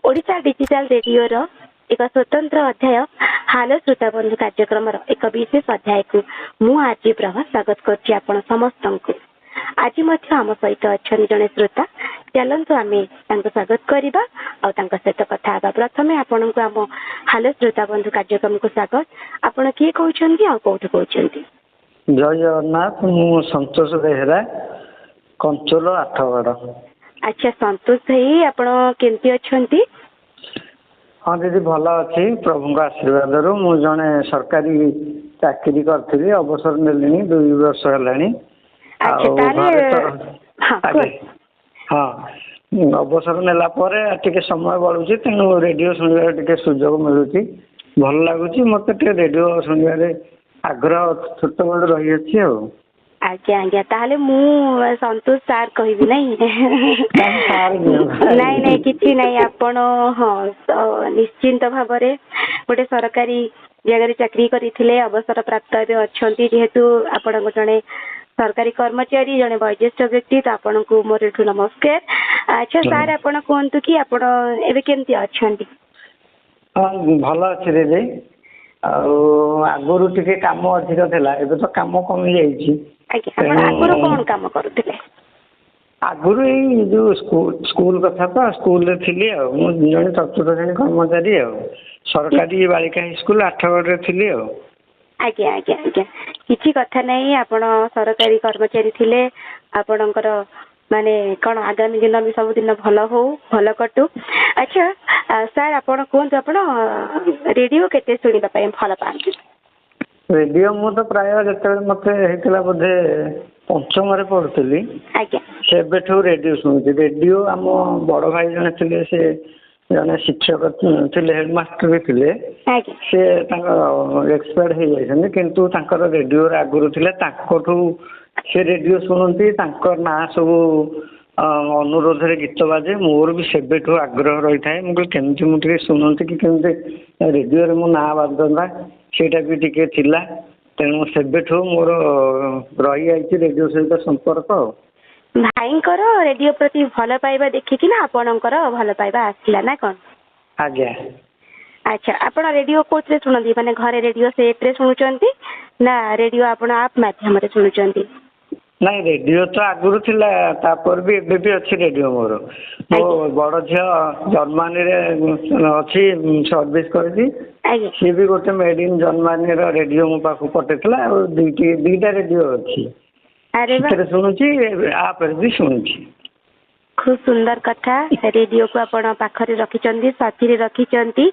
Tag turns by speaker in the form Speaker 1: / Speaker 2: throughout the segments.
Speaker 1: Odisha digital रेडियोर एक स्वतंत्र अध्याय हाल श्रोता बंधु कार्यक्रम एक विशेष अध्याय को मु आज प्रभा स्वागत कर समस्त को आज आम सहित अच्छा जड़े श्रोता चलतु आम स्वागत करवा और सहित कथा प्रथम आपण को आम हाल श्रोता बंधु कार्यक्रम को स्वागत आपण किए कहते कौट कहते
Speaker 2: जय जगन्नाथ मु संतोष बेहरा कंचोल आठगड़।
Speaker 1: अच्छा संतोष भाई आपण केमती अच्छा?
Speaker 2: हाँ दीदी भल अच्छी प्रभु आशीर्वाद रु मु जड़े सरकारी चाकरी करी अवसर नेली 2 वर्ष है। हाँ अवसर नेला टे समय बढ़ुची तेणु रेडियो शुणा टे सुजोग मिलूँ भल लगुच मत रेडियो शुणवे आग्रह छोट बड़ रही है।
Speaker 1: आज्ञा आज्ञा ताहले मु संतोष सार कहबी नहीं नहीं नहीं किछि नहीं आपण हाँ निश्चिंत भाव गोटे सरकारी जगह चाकरी करथिले अवसर प्राप्त अछंती जेहेतु आपण जने सरकारी कर्मचारी जने वयोज्येष्ठ व्यक्ति तो आपण को मोर नमस्कार। अच्छा सार आपण कहंतु कि आपण एबे केमती अछंती?
Speaker 2: भल अछि दीदी आगुरु टिके काम अधिक थिला एबे तो काम कमी जाईछि।
Speaker 1: आगुरु कोन काम करूथिले?
Speaker 2: आगुरु ए जो स्कूल कथा तो स्कूल रे थिली मु जने चतुर्थ श्रेणी कर्मचारी सरकारी बालिका स्कूल आठगड़ रे थिली।
Speaker 1: आज्ञा आज्ञा आज्ञा किछि कथा नहीं आपण सरकारी कर्मचारी थिले आपणकर माने कौन आगामी दिन भी सब दिन भल हो भल कटू। अच्छा सार आपण कहतु आपण रेडियो केते शुणा भल पाती?
Speaker 2: रेडियो मु तो प्राय जो मत होता बोधे पंचम पढ़ुली सेबेठू रेडियो शुणुची। रेडियो आम बड़ भाई जने थे से जने शिक्षक थे हेडमास्टर भी थे से एक्सपायर हो जाती किंतु रेडियो आगुरी थे से रेडियो शुणुती ना सब अनुरोध गीत बाजे मोर भी सेबेठू आग्रह रही था मुझे मुझे शुणुती कि रेडियो मो ना बाजता सेटा भी टिके थिला तेणु सेबेठू मोर रही जाइए रेडियो सहित संपर्क।
Speaker 1: भाईंकर रेडियो प्रति भल पाइबा देखिकी ना आपणकर भल पाइबा आसला ना कौन?
Speaker 2: आज्ञा। अच्छा
Speaker 1: आपण रेडियो कोथरे सुनंदी माने घरे रेडियो सेट रे सुनुचंती ना रेडियो आपण आप माध्यम रे सुनुचंती?
Speaker 2: नहीं रेडियो तो आगुरी थिला तापर भी एबे भी अच्छी रेडियो मोर मो बड़ झियो जर्मनी रे अच्छी सर्विस करती सी भी गोटे मेड इन जर्मनी रो रेडियो मो पाखु पटेतला और दुईटा रेडियो अच्छी शुणुची आप भी शुणुची।
Speaker 1: खूब सुंदर कथा रेडियो को आपण पाखरे रखिचंदी साथी रे रखिचंदी।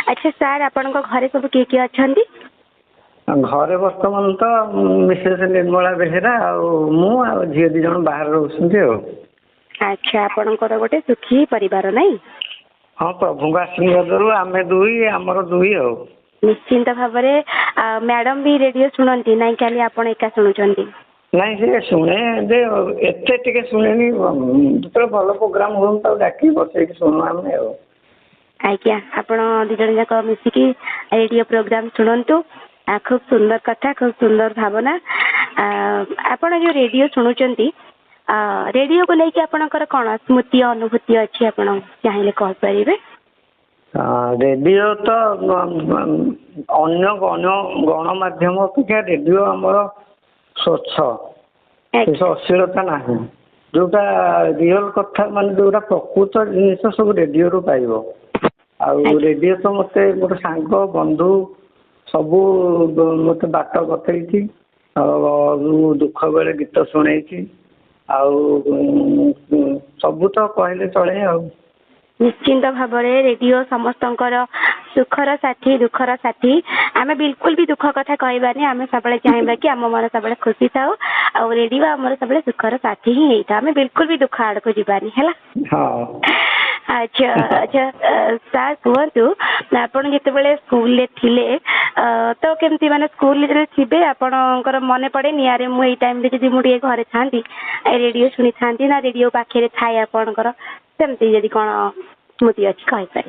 Speaker 1: अच्छा सार आपण घरे सब किए किए अछंदी?
Speaker 2: घरे बर्तमान तो मिसेस निर्मला बेहेरा आ झील 2 जन बाहर रोचे।
Speaker 1: अच्छा आपणकर गोटे सुखी परिवार नहीं?
Speaker 2: हाँ प्रभु आशीर्वाद आम दुई आमर दुई
Speaker 1: निश्चिंत भाव मैडम भी रेडियो शुणती ना खाली आपण एका शुणुचंती?
Speaker 2: नहीं से शुणे एते टिके शुणेनी जो भल प्रोग्राम हो डाक बसई शुणु आम।
Speaker 1: आज्ञा आपण 2 जन जाक मिसिकी रेडियो प्रोग्राम शुणु खूब सुंदर कथा खूब सुंदर भावना। आपण जो रेडियो शुणुचंती रेडियो को लेकिन आपणकर कौन स्मृति अनुभूति अच्छी आपण चाहिए कह पारे?
Speaker 2: रेडियो तो अन्य गणमाध्यम अपेक्षा रेडियो आमर स्वच्छ अश्लीलता ना जोटा रियल कथा मान जो प्रकृत जिन सब रेडियो रू पाइब आ रेडियो तो मत गोटे सांग बंधु सबू मत बाट बतई दुख बेले गीत शुणई सबू तो कहले चले।
Speaker 1: निश्चिंत भाव रेडियो समस्त सुखर साथी दुखर साथी आम बिल्कुल भी दुख कथा कहबानी आम सब चाहिए कि आम मन सब खुशी थाउ आ रेडियो आम सब सुखर साथी ही होता आम बिल्कुल भी दुख आड़ को जीवानी है। अच्छा अच्छा सार कहतु आपड़ जिते स्कूल थिले तो केमती माने स्कूल थे आपणकर मन पड़े निरे मुझे टाइम मुझे घरे था रेडियो शुणी था ना रेडियो पाखे थाए आपणकर सेमती जदि कौन स्मृति अच्छी कहीपर?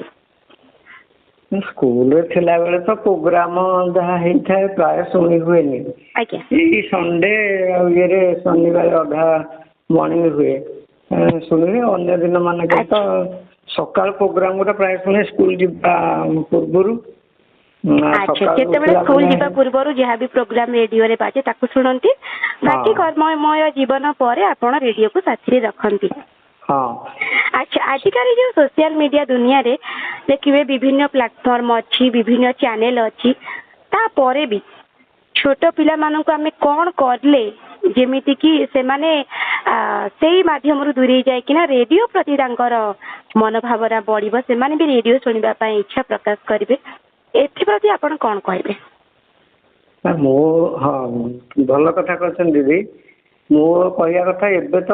Speaker 2: ସ୍କୁଲରେ ଥିଲାବେଳେ ତ ପ୍ରୋଗ୍ରାମ ଯାହା ହେଇଥାଏ ପ୍ରାୟ ଶୁଣି ହୁଏନି।
Speaker 1: ଆଜ୍ଞା
Speaker 2: ଏଇ ସଣ୍ଡେ ଆଉ ଇଏରେ ଶନିବାର ଅଧା ମର୍ଣ୍ଣିଂ ହୁଏ ଶୁଣିବି। ଅନ୍ୟ ଦିନ ମାନଙ୍କରେ ତ ସକାଳ ପ୍ରୋଗ୍ରାମ ଗୁଡ଼ା ପ୍ରାୟ ଶୁଣେ ସ୍କୁଲ ଯିବା ପୂର୍ବରୁ।
Speaker 1: ଆଚ୍ଛା, ଯେତେବେଳେ ସ୍କୁଲ ଯିବା ପୂର୍ବରୁ ଯାହା ବି ପ୍ରୋଗ୍ରାମ ରେଡିଓରେ ବାଜେ ତାକୁ ଶୁଣନ୍ତି, ବାକି କର୍ମମୟ ଜୀବନ ପରେ ଆପଣ ରେଡିଓକୁ ସାଥିରେ ରଖନ୍ତି। ଆଚ୍ଛା, ଆଜିକାଲି ଯୋଉ ସୋସିଆଲ ମିଡିଆ ଦୁନିଆରେ ଦେଖିବେ ବିଭିନ୍ନ ପ୍ଲାଟଫର୍ମ ଅଛି, ବିଭିନ୍ନ ଚ୍ୟାନେଲ ଅଛି, ତାପରେ ବି ଛୋଟ ପିଲାମାନଙ୍କୁ ଆମେ କଣ କଲେ ଯେମିତି କି ସେମାନେ ସେଇ ମାଧ୍ୟମରୁ ଦୂରେଇ ଯାଇକିନା ରେଡିଓ ପ୍ରତି ତାଙ୍କର ମନୋଭାବନା ବଢିବ, ସେମାନେ ବି ରେଡିଓ ଶୁଣିବା ପାଇଁ ଇଚ୍ଛା ପ୍ରକାଶ କରିବେ, ଏଥିପ୍ରତି ଆପଣ କଣ କହିବେ?
Speaker 2: ମୁଁ ଭଲ କଥା କହିଛନ୍ତି ଦିଦି। ମୁଁ କହିବା କଥା ଏବେ ତ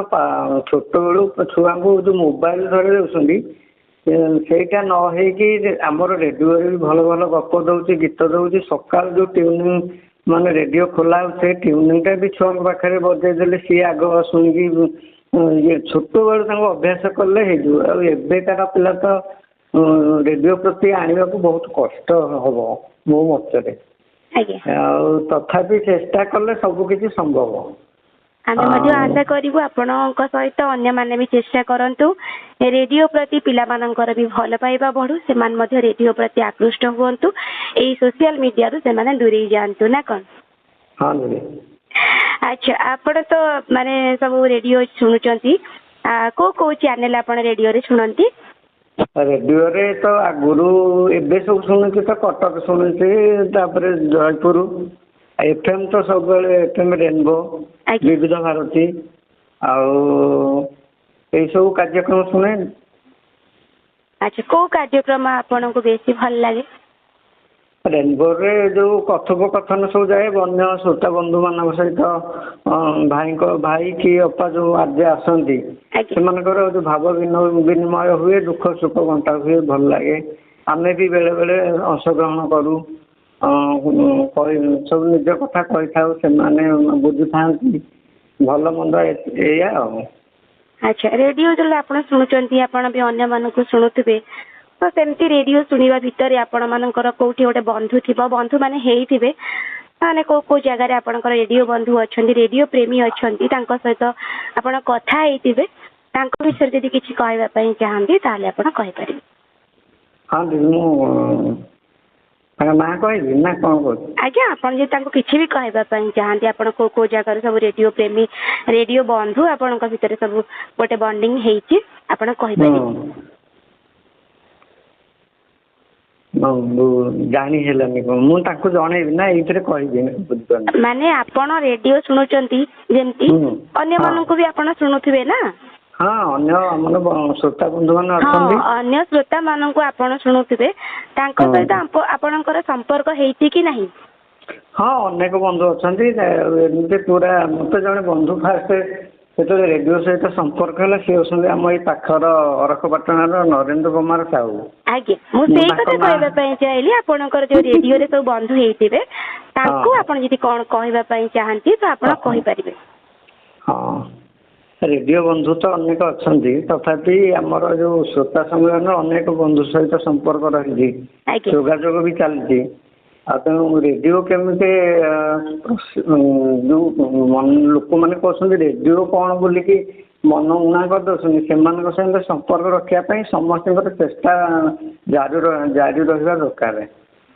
Speaker 2: ଛୋଟବେଳୁ ଛୁଆଙ୍କୁ ଯୋଉ ମୋବାଇଲ ଧରି ଦେଉଛନ୍ତି, ସେଇଟା ନ ହେଇକି ଆମର ରେଡିଓରେ ବି ଭଲ ଭଲ ଗପ ଦଉଛି, ଗୀତ ଦଉଛି। ସକାଳୁ ଯୋଉ ଟ୍ୟୁନିଂ ମାନେ ରେଡିଓ ଖୋଲା ହଉଛି, ସେ ଟ୍ୟୁନିଂଟା ବି ଛୁଆଙ୍କ ପାଖରେ ବଜେଇ ଦେଲେ ସିଏ ଆଗ ଶୁଣିକି ଇଏ ଛୋଟବେଳୁ ତାଙ୍କୁ ଅଭ୍ୟାସ କଲେ ହେଇଯିବ। ଆଉ ଏବେକାର ପିଲା ତ ରେଡିଓ ପ୍ରତି ଆଣିବାକୁ ବହୁତ କଷ୍ଟ ହବ ମୋ ମତରେ। ଆଉ ତଥାପି ଚେଷ୍ଟା କଲେ ସବୁ କିଛି ସମ୍ଭବ।
Speaker 1: ଆମେ ମଧ୍ୟ ଆଶା କରିବୁ ଆପଣଙ୍କ ସହିତ ଅନ୍ୟମାନେ ବି ଚେଷ୍ଟା କରନ୍ତୁ, ରେଡିଓ ପ୍ରତି ପିଲାମାନଙ୍କର ବି ଭଲ ପାଇବା ବଢୁ, ସେମାନେ ମଧ୍ୟ ରେଡିଓ ପ୍ରତି ଆକୃଷ୍ଟ ହୁଅନ୍ତୁ, ଏଇ ସୋସିଆଲ ମିଡିଆରୁ ସେମାନେ ଦୂରେଇ ଯାଆନ୍ତୁ, ନା କଣ? ଆଚ୍ଛା, ଆପଣ ତ ମାନେ ସବୁ ରେଡିଓ ଶୁଣୁଛନ୍ତି, କୋଉ କୋଉ ଚ୍ୟାନେଲ ଆପଣ ରେଡିଓରେ ଶୁଣନ୍ତି?
Speaker 2: ରେଡିଓରେ ତ ଆଗରୁ ଏବେ ସବୁ ଶୁଣୁଛି ତ କଟକ ଶୁଣୁଛି, ତାପରେ ଜୟପୁର, FM ତ ସବୁବେଳେ FM ରେନବୋ, ବିବିଧ ଭାରତୀ, ଆଉ ଏଇସବୁ କାର୍ଯ୍ୟକ୍ରମ ଶୁଣେ।
Speaker 1: ଆଚ୍ଛା, କୋଉ କାର୍ଯ୍ୟକ୍ରମ ଆପଣଙ୍କୁ ବେଶୀ ଭଲ ଲାଗେ?
Speaker 2: ରେନବୋରେ ଯୋଉ କଥୋପକଥନ ସବୁ ଯାଏ ଅନ୍ୟ ଶ୍ରୋତା ବନ୍ଧୁ ମାନଙ୍କ ସହିତ, ଭାଇ କି ଅପା ଯୋଉ ଆର୍ଜେ ଆସନ୍ତି, ସେମାନଙ୍କର ଯୋଉ ଭାବ ବିନିମୟ ହୁଏ, ଦୁଃଖ ସୁଖ ବଣ୍ଟା ହୁଏ, ଭଲ ଲାଗେ। ଆମେ ବି ବେଳେ ବେଳେ ଅଂଶଗ୍ରହଣ କରୁ, ସବୁ ନିଜ କଥା କହିଥାଉ, ସେମାନେ ବୁଝିଥାନ୍ତି, ଭଲ ମନ୍ଦ ଏଇଆ ଆଉ। ଆଚ୍ଛା,
Speaker 1: ରେଡିଓ ଯେତେବେଳେ ଆପଣ ଶୁଣୁଛନ୍ତି, ଆପଣ ବି ଅନ୍ୟମାନଙ୍କୁ ଶୁଣୁଥିବେ, ତ ସେମିତି ରେଡିଓ ଶୁଣିବା ଭିତରେ ଆପଣ ମାନଙ୍କର କୋଉଠି ଗୋଟେ ବନ୍ଧୁ ଥିବ, ବନ୍ଧୁ ମାନେ ହେଇଥିବେ, ମାନେ କୋଉ କୋଉ ଜାଗାରେ ଆପଣଙ୍କର ରେଡିଓ ବନ୍ଧୁ ଅଛନ୍ତି, ରେଡିଓ ପ୍ରେମୀ ଅଛନ୍ତି, ତାଙ୍କ ସହିତ ଆପଣ କଥା ହେଇଥିବେ, ତାଙ୍କ ବିଷୟରେ ଯଦି କିଛି କହିବା ପାଇଁ ଚାହାନ୍ତି ତାହେଲେ ଆପଣ କହିପାରିବେ।
Speaker 2: ହଁ ଦିଦି, ମୁଁ ତାଙ୍କ ନାଁ କହିବି ନା କଣ କହୁଛି?
Speaker 1: ଆଜ୍ଞା, ଆପଣ ଯଦି ତାଙ୍କୁ କିଛି ବି କହିବା ପାଇଁ ଚାହାନ୍ତି, ଆପଣ କୋଉ କୋଉ ଜାଗାରୁ ସବୁ ରେଡିଓ ପ୍ରେମୀ, ରେଡିଓ ବନ୍ଧୁ ଆପଣଙ୍କ ଭିତରେ ସବୁ ଗୋଟେ ବଣ୍ଡିଙ୍ଗ ହେଇଛି, ଆପଣ କହିପାରିବେ।
Speaker 2: ଜାଣି ହେଲାନି, ମୁଁ ତାଙ୍କୁ ଜଣେଇବି ନା ଏଇଥିରେ କହିବି?
Speaker 1: ମାନେ ଆପଣ ରେଡିଓ ଶୁଣୁଛନ୍ତି ଯେମିତି ଅନ୍ୟମାନଙ୍କୁ ବି ଆପଣ ଶୁଣୁଥିବେ ନା?
Speaker 2: ଅନ୍ୟ ଆମର ଶ୍ରୋତା ବନ୍ଧୁ ମାନେ ଅଛନ୍ତି,
Speaker 1: ଅନ୍ୟ ଶ୍ରୋତା ମାନଙ୍କୁ ଆପଣ ଶୁଣୁଥିବେ, ତାଙ୍କ ସହିତ ଆପଣଙ୍କର ସମ୍ପର୍କ ହେଇଛି କି ନାହିଁ?
Speaker 2: ଅନେକ ବନ୍ଧୁ ଅଛନ୍ତି, ଏମିତି ପୁରା ମତେ ଜଣେ ବନ୍ଧୁ ଫାଷ୍ଟ ଯେତେବେଳେ ରେଡିଓ ସହିତ ସମ୍ପର୍କ ହେଲା, ସେ ହେଉଛନ୍ତି ଆମ ଏଇ ପାଖର ଅରଖପାଟଣାର ନରେନ୍ଦ୍ର କୁମାର ସାହୁ।
Speaker 1: ଆଜ୍ଞା, ମୁଁ ସେଇ କଥା କହିବା ପାଇଁ ଚାହିଁଲି, ଆପଣଙ୍କର ଯୋଉ ରେଡିଓରେ ସବୁ ବନ୍ଧୁ ହେଇଥିବେ, ତାଙ୍କୁ ଆପଣ ଯଦି କଣ କହିବା ପାଇଁ ଚାହାନ୍ତି ତ ଆପଣ କହିପାରିବେ।
Speaker 2: ରେଡିଓ ବନ୍ଧୁ ତ ଅନେକ ଅଛନ୍ତି, ତଥାପି ଆମର ଯୋଉ ଶ୍ରୋତା ସମ୍ମିଳନ ଅନେକ ବନ୍ଧୁ ସହିତ ସମ୍ପର୍କ ରହିଛି, ଯୋଗାଯୋଗ ବି ଚାଲିଛି। ଆଉ ତେଣୁ ରେଡିଓ କେମିତି ଯୋଉ ଲୋକମାନେ କହୁଛନ୍ତି ରେଡିଓ କଣ ବୋଲିକି ମନ ଉଣା କରିଦଉଛନ୍ତି, ସେମାନଙ୍କ ସହିତ ସମ୍ପର୍କ ରଖିବା ପାଇଁ ସମସ୍ତଙ୍କର ଚେଷ୍ଟା ଜାରି ରହିବା ଦରକାର।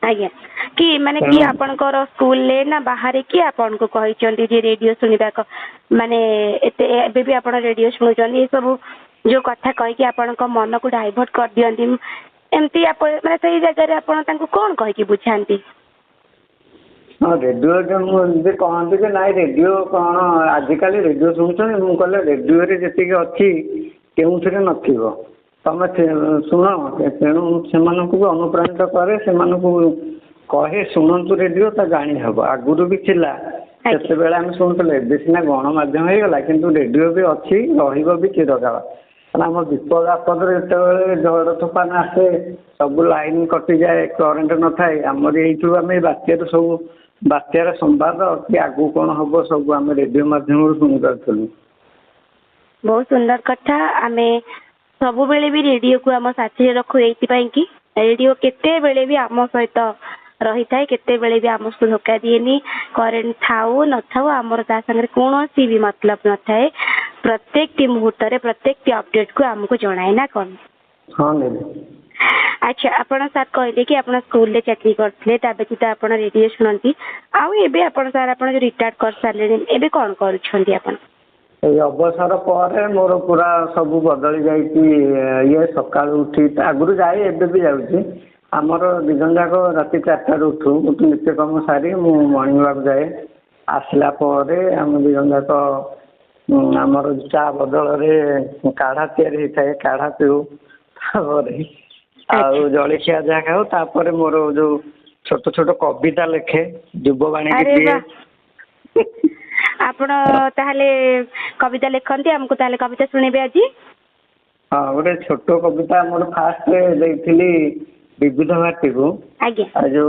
Speaker 1: ଆଜ୍ଞା, କି ମାନେ କି ଆପଣଙ୍କର ସ୍କୁଲରେ ନା ବାହାରେ କି ଆପଣଙ୍କୁ କହିଛନ୍ତି ଯେ ରେଡିଓ ଶୁଣିବା, ମାନେ ଏବେ ବି ଆପଣ ରେଡିଓ ଶୁଣୁଛନ୍ତି, ଏ ସବୁ ଯୋଉ କଥା କହିକି ଆପଣଙ୍କ ମନକୁ ଡାଇଭର୍ଟ କରିଦିଅନ୍ତି, ଏମିତି ମାନେ ସେଇ ଜାଗାରେ ଆପଣ ତାଙ୍କୁ କଣ କହିକି ବୁଝାନ୍ତି?
Speaker 2: ରେଡିଓ ମୁଁ ଏମିତି କହନ୍ତି ଯେ ନାଇଁ ରେଡିଓ କଣ ଆଜିକାଲି ରେଡିଓ ଶୁଣୁଛନ୍ତି, ମୁଁ କହିଲେ ରେଡିଓରେ ଯେତିକି ଅଛି କେଉଁଥିରେ ନଥିବ, ତମେ ଶୁଣ। ତେଣୁ ସେମାନଙ୍କୁ ବି ଅନୁପ୍ରାଣିତ କରେ, ସେମାନଙ୍କୁ କହେ ଶୁଣନ୍ତୁ ରେଡିଓ, ତା ଜାଣି ହବ। ଆଗରୁ ବି ଥିଲା, ସେତେବେଳେ ଆମେ ଶୁଣୁଥିଲେ, ଏବେ ସିନା ଗଣମାଧ୍ୟମ ହେଇଗଲା, କିନ୍ତୁ ରେଡିଓ ବି ଅଛି, ରହିବ ବି ଚିରକାଳ। କାରଣ ଆମ ବିପଦ ଆପଦରେ ଯେତେବେଳେ ଝଡ଼ ତୋଫାନ ଆସେ, ସବୁ ଲାଇନ କଟିଯାଏ, କରେଣ୍ଟ ନଥାଏ, ଆମର ଏଇଠୁ ଆମେ ବାତ୍ୟାରୁ ସବୁ ବାତ୍ୟାର ସମ୍ବାଦ କି ଆଗକୁ କଣ ହବ ସବୁ ଆମେ ରେଡିଓ ମାଧ୍ୟମରୁ ଶୁଣିପାରୁଥିଲୁ।
Speaker 1: ବହୁତ ସୁନ୍ଦର କଥା। ଆମେ ସବୁବେଳେ ବି ରେଡିଓକୁ ଆମ ସାଥିରେ ରଖୁ, ଏଇଥିପାଇଁ କି रेडियो केतेबेले भी आम सहित रही थाए केतेबेले भी आमको धोखा दिएनी करेन्ट थाऊ न थाऊ आमर ता संगे कोनोसी भी मतलब न थाए प्रत्येक मुहूर्त रे प्रत्येक अपडेट को आमको जणाए ना कौन।
Speaker 2: हाँ दीदी।
Speaker 1: अच्छा आपण सर कहले कि आपण स्कूल रे चाकरी करथले ता व्यतीत आपण रेडियो सुनंती आउ एबे आपण सर आपण जो रिटायर्ड कर सारले एबे कोन करूछंती आपण?
Speaker 2: ए अवसर पर मोर पूरा सब बदली जाइए ये सकाल उठी आगुरी जाए एबे भी जाऊँगी आमर दिजन जाक राति 4टार उठू उठू नित्यकर्म सारी मु मर्निंग वाक जाए आसला आम दिजन जाक आमर चा बदल काढ़ा तैयारी होता है काढ़ा पीऊ आउ जलखिया जहाँ खाऊ तापर मोर जो छोट छोट कविता लेखे युववाणी की दिए।
Speaker 1: आपण ताहले कविता लेखन्ती हमको ताहले कविता सुनेबे आज?
Speaker 2: हाँ गोटे छोट कविता मोर फास्ट देइथिली विविध भारती को
Speaker 1: आज्ञा
Speaker 2: जो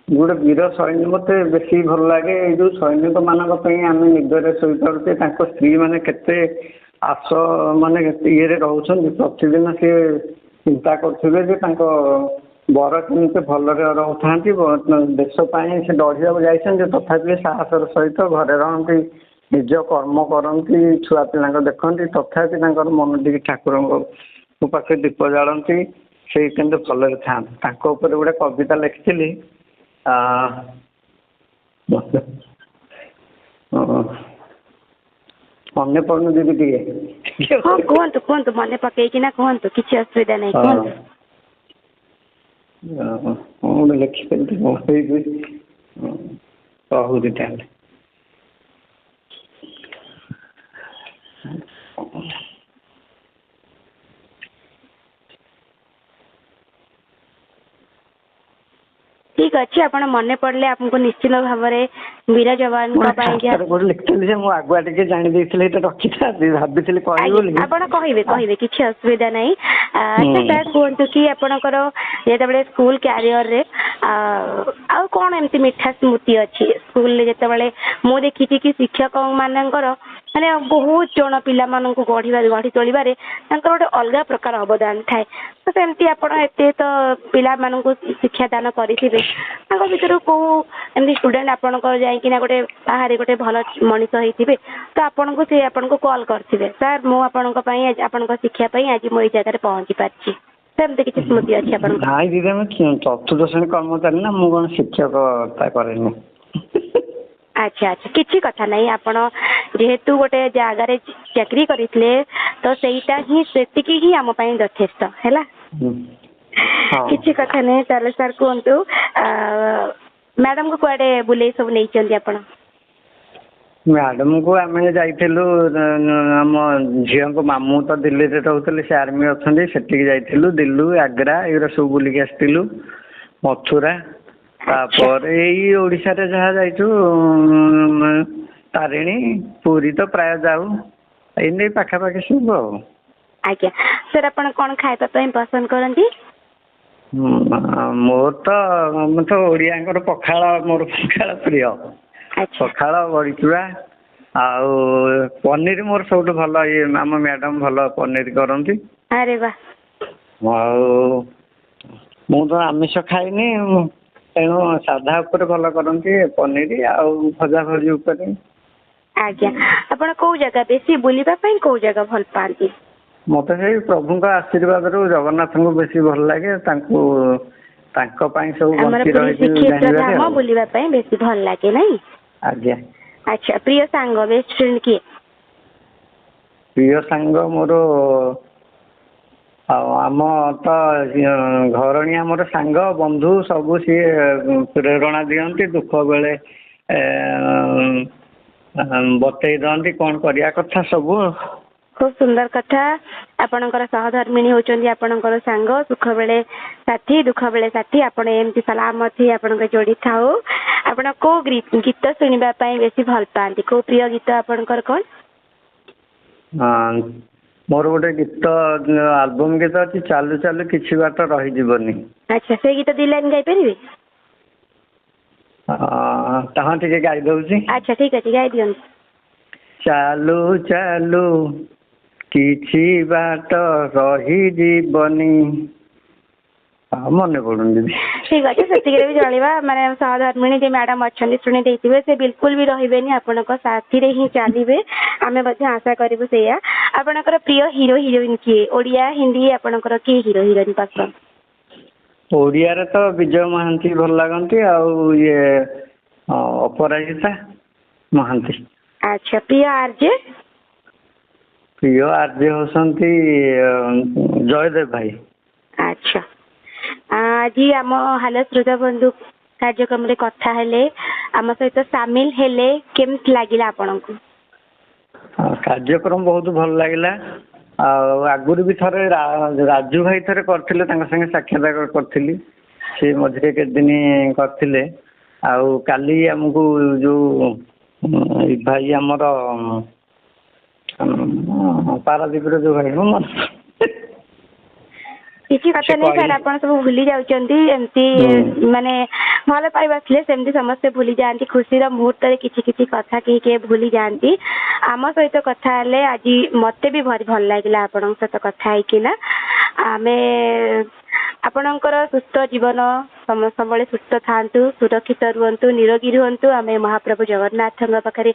Speaker 2: गोटे वीर सैनिक मते बेसी भल लगे जो सैनिक मानक पई आमे निदरे सोई पड़ते तांको स्त्री माने केते आस माने ये रोचन प्रतिदिन सी चिंता करथिबे जे तांको बर केमती भलरे रोथा देश से लड़ाक जाइए तथापि साहसर सहित घरे रही निज कर्म करती छुआ पिला देखती तथापि मन टी ठाकुर पाखे दीप जालती से केमती भलरे था गोटे कविता लिखी मन पड़न दीदी टे
Speaker 1: कहतु कहतु मन पकईकिना कहतु किसी असुविधा नहीं कहतु।
Speaker 2: गोटे लिखिपरि कहूँ ताल ठीक अच्छे आप मन पड़े आपको निश्चित भाव में वीर जवान लिखी आगुआ टे जानी रखी भाभी कहे
Speaker 1: किसी असुविधा नहीं। सर कहतु कि आपणकर जो स्कूल क्यारियर रे आउ कौन एमती मिठा स्मृति अच्छी स्कूल जो मु देखी कि शिक्षक मानकर माने बहुत जन पिला मानक गढ़ी तोलिबारे गोटे अलग प्रकार अवदान थाए तो सेमती आपण एते तो पिला मानक शिक्षा दान करिथिबे भीतर को एमती स्टूडेंट आपणकर जाइकिना गोटे बाहर गोटे भल मनीष होइथिबे तो आपन को से आपन को कॉल करथिबे सर मु आपन को पई आपन को शिक्षा पई आज मो जगह पहुंची पाछि सेमती किछि स्मृति अछि आपन
Speaker 2: हाय दीदी हम चतुर्थ श्रेणी कर्मचारी ना मु कोन शिक्षकता करेनी।
Speaker 1: अच्छा अच्छा किसी कथा नहीं आपण जेहेतु गोटे जगार चाकरी करथिले तो सेटा ही सेतिकी ही आम पई यथेष्ट हैला किसी कथा नहीं ताले सर कहतु मैडम को कुआडे बुले सब नहीं चंदी आपण?
Speaker 2: मैडम को आम जाइलु आम झील को मामू तो दिल्ली रे रोते से आर्मी अच्छा से दिल्लू आग्रा ये सब बुलिक आसलु मथुरा तापर यही ओडिशा रे जहाँ जाइछु तारिणी पुरी तो प्राय जाऊ एने पाखापाखि सब
Speaker 1: आज्ञा। सर आपण कौन खाइबा पई पसंद करंती?
Speaker 2: मोर तो ओडिया पखाल मोर पखाल प्रिय पखाल बड़ीचुरा आउ पनीर मोर सब भल ये आम मैडम भल पनीर करती।
Speaker 1: अरे वाह
Speaker 2: आउ मु तो आमिष खाइनी तेणु साधा उपर भल करती पनीर आउ भजा भजी उपर।
Speaker 1: आज्ञा आपण को जगह बेसी बुलिबा पई को जगह भल पाती?
Speaker 2: मत से प्रभु आशीर्वाद रू जगन्नाथ को बेसी भल लगे सब
Speaker 1: बुलिबा पई बेसी भल लागे नहीं।
Speaker 2: आज्ञा।
Speaker 1: अच्छा प्रिय सांग बेस्ट फ्रेंड किए?
Speaker 2: प्रिय सांग मोर आम तो घरणी आमर सांग बंधु सबू सी प्रेरणा दिखती दुख बेले बतई दिखती कौन करने कथा सब।
Speaker 1: खूब सुंदर कथा आपणकर सहधर्मिणी होचंदी आपणकर सांग सुख बेले साथी दुख बेले साथी आपण एमती सलामत ही आपण जोड़ी थाओ। आपण को गीत सुनिबा पई बेसी भल पाती को प्रिय गीत आपणकर कौन?
Speaker 2: मोर गोटे गीत आल्बम गीत अच्छी चालू चालू किसी बाट रही जीवनी।
Speaker 1: अच्छा से गीत दी लाइन गाई परिबे?
Speaker 2: ताहा टिके गाई दउची।
Speaker 1: अच्छा ठीक अछि गाई दियन।
Speaker 2: चालू चालू किछि बाट रही जीवनी ମନେ ପଡୁନି ଦିଦି।
Speaker 1: ଠିକ ଅଛି, ସେତିକିରେ ବି ଚଳିବା। ମାନେ ସହଧର୍ମିଣୀ ଯେ ମ୍ୟାଡାମ ଅଛନ୍ତି ଶୁଣି ଦେଇଥିବେ, ସେ ବିଲକୁଲ ବି ରହିବେନି, ଆପଣଙ୍କ ସାଥିରେ ହିଁ ଚାଲିବେ। ଆମେ ମଧ୍ୟ ଆଶା କରିବୁ ସେଇଆ। ଆପଣଙ୍କର ପ୍ରିୟ ହିରୋ ହିରୋଇନ କିଏ? ଓଡିଆ, ହିନ୍ଦୀ, ଆପଣଙ୍କର କିଏ ହିରୋ ହିରୋଇନ ପସନ୍ଦ?
Speaker 2: ଓଡ଼ିଆରେ ତ ବିଜୟ ମହାନ୍ତି ଭଲ ଲାଗନ୍ତି, ଆଉ ଇଏ ଅପରାଜିତା ମହାନ୍ତି।
Speaker 1: ଆଚ୍ଛା, ପ୍ରିୟ ଆର୍ଜେ?
Speaker 2: ପ୍ରିୟ ଆର୍ଜେ ହଉଛନ୍ତି ଜୟଦେବ ଭାଇ।
Speaker 1: ଆଚ୍ଛା, ଆଜି ଆମ ହାଲୋ ଶ୍ରୋତା ବନ୍ଧୁ କାର୍ଯ୍ୟକ୍ରମରେ କଥା ହେଲେ, ଆମ ସହିତ ସାମିଲ ହେଲେ, କେମିତି ଲାଗିଲା ଆପଣଙ୍କୁ?
Speaker 2: କାର୍ଯ୍ୟକ୍ରମ ବହୁତ ଭଲ ଲାଗିଲା। ଆଉ ଆଗରୁ ବି ଥରେ ରାଜୁ ଭାଇ ଥରେ କରିଥିଲେ, ତାଙ୍କ ସାଙ୍ଗେ ସାକ୍ଷାତ କରିଥିଲି, ସେ ମଝିରେ କେତେଦିନ କରିଥିଲେ। ଆଉ କାଲି ଆମକୁ ଯୋଉ ଭାଇ ଆମର ପାରାଦୀପର ଯୋଉ ଭାଇ
Speaker 1: କିଛି କଥା ନାହିଁ ସାର୍, ଆପଣ ସବୁ ଭୁଲି ଯାଉଛନ୍ତି। ଏମିତି ମାନେ ଭଲ ପାଇବା ଥିଲେ ସେମିତି ସମସ୍ତେ ଭୁଲି ଯାଆନ୍ତି। ଖୁସିର ମୁହୂର୍ତ୍ତରେ କିଛି କିଛି କଥା କିଏ ଭୁଲି ଯାଆନ୍ତି। ଆମ ସହିତ କଥା ହେଲେ ଆଜି ମତେ ବି ଭାରି ଭଲ ଲାଗିଲା ଆପଣଙ୍କ ସହିତ କଥା ହେଇକିନା। ଆମେ ଆପଣଙ୍କର ସୁସ୍ଥ ଜୀବନ ସବୁବେଳେ ସୁସ୍ଥ ଥାଆନ୍ତୁ, ସୁରକ୍ଷିତ ରୁହନ୍ତୁ, ନିରୋଗୀ ରୁହନ୍ତୁ। ଆମେ ମହାପ୍ରଭୁ ଜଗନ୍ନାଥଙ୍କ ପାଖରେ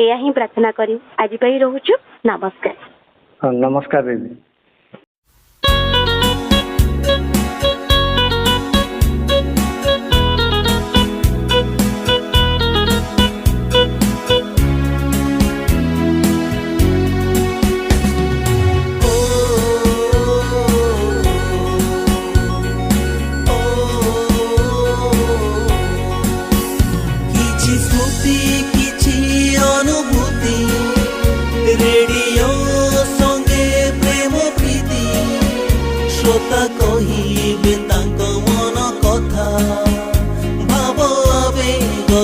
Speaker 1: ଏହା ହିଁ ପ୍ରାର୍ଥନା କରି ଆଜି ପାଇଁ ରହୁଛୁ। ନମସ୍କାର।
Speaker 2: ନମସ୍କାର ଦିଦି।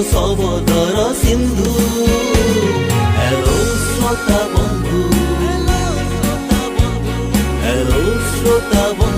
Speaker 3: सबदर सिंधु हेलो श्रोता बंधु हेलो श्रोता बंधु।